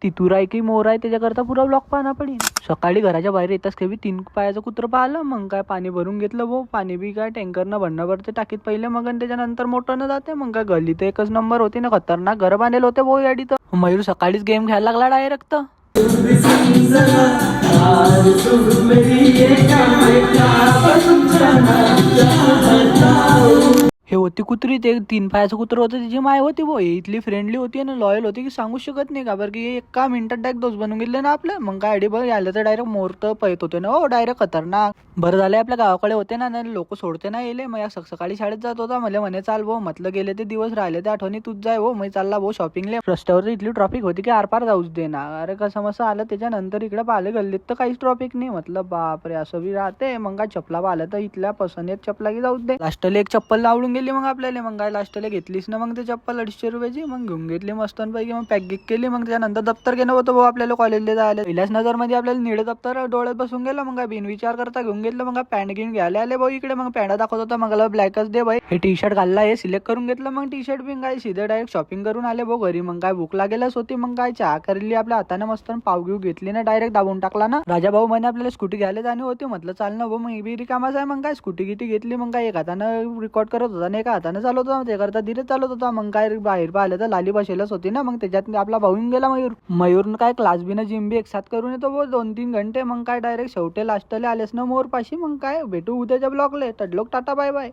तितूर आहे की मोर आहे त्याच्याकरता पुरा ब्लॉक पाहणं पडेल. सकाळी घराच्या बाहेर येताच काही तीन पायाचं कुत्र पाहिलं, मग काय पाणी भरून घेतलं भाऊ. पाणी बी काय टँकरनं भरणं भरते टाकीत पहिले, मग आणि त्याच्यानंतर मोटरनं जाते. मग काय गली तर एकच नंबर होती ना, खतरनाक घर बांधलेलं होते भाऊ याडी. तर मयूर सकाळीच गेम घ्यायला लागला डायरेक्ट. हे होती कुत्री, ते 3 पायाचं कुत्र होतं, तिची माय होती भाऊ. इथली फ्रेंडली होती आणि लॉयल होती की सांगू शकत नाही. का बरं की एका मिनिटात डायरेक्ट दोस्त बनवून गेले ना आपलं. मग काय बघ आलं तर डायरेक्ट मोर तर पळत होते ना हो, डायरेक्ट खतरनाक. बरं झालं आपल्या गावाकडे होते ना, लोक सोडते ना येले. मग सकाळी शाळेत जात होता, मला म्हणे चाल भाऊ. म्हटलं गेले ते दिवस राहिले ते आठवणी तूच जाय हो. मग चालला भाऊ शॉपिंगले. रस्त्यावर इथली ट्रॉफिक होती की आरपार जाऊच दे ना. अरे कसं मसं आलं. त्याच्यानंतर इकडे पाहिले गल्लीत तर काहीच ट्रॉफिक नाही. म्हटलं बापरे असं बी राहते. मग काय चपला पाहिलं तर इथल्या पसंत चपला की जाऊच दे. लास्टला एक चप्पल आवडून गेली मग आपल्याला. मग काय लास्टला घेतलीच ना मग ते चप्पल 250 रुपयाची. मग घेऊन घेतली मस्त पैकी. मग पॅक केली. मग त्याच्यानंतर दप्तर घेणं होतं भाऊ आपल्याला कॉलेजला जायला. पहिल्याच नजर मध्ये आपल्याला निळे दप्तर डोळ्यात बसून गेलं. मग काय बिन विचार करता घेऊन घेतलं. मग पॅन्ट घेऊन घ्यायला आले भाऊ इकडे. मग पॅन्ट दाखवत होता, मग ब्लॅकच दे भाई. हे टी शर्ट घालला, हे सिलेक्ट करून घेतलं. मग टी शर्ट बिन काय सीधे डायरेक्ट शॉपिंग करून आले भाऊ घरी. मग काय भूक लागेलच होती. मग काय चहा करली आपल्या हाताने मस्त, पाव घेऊ घेतली ना डायरेक्ट दाबून टाकला ना. राजा भाऊ म्हणे आपल्याला स्कूटी घ्यायला जाणे होती. म्हटलं चाल ना भाऊ, मग बी रिकामाच आहे. मग काय स्कूटी गिटी घेतली. मग काय एक हातानं रेकॉर्ड करत होता आणि एका हातानं चालवत होता. ते करता धीरे चालत होता. मग काय बाहेर पाहिलं तर लाली बसेलच होती ना. मग त्याच्यात आपला भाऊ गेला मयूर काय क्लास बी ना जिम बी एक साथ करून येतो भाऊ 2-3 घंटे. मग काय डायरेक्ट शेवटे लास्टले आलेस ना मोर पाशी. मग काय भेटू उद्याच्या ब्लॉगले. तडलोक टाटा बाय बाय.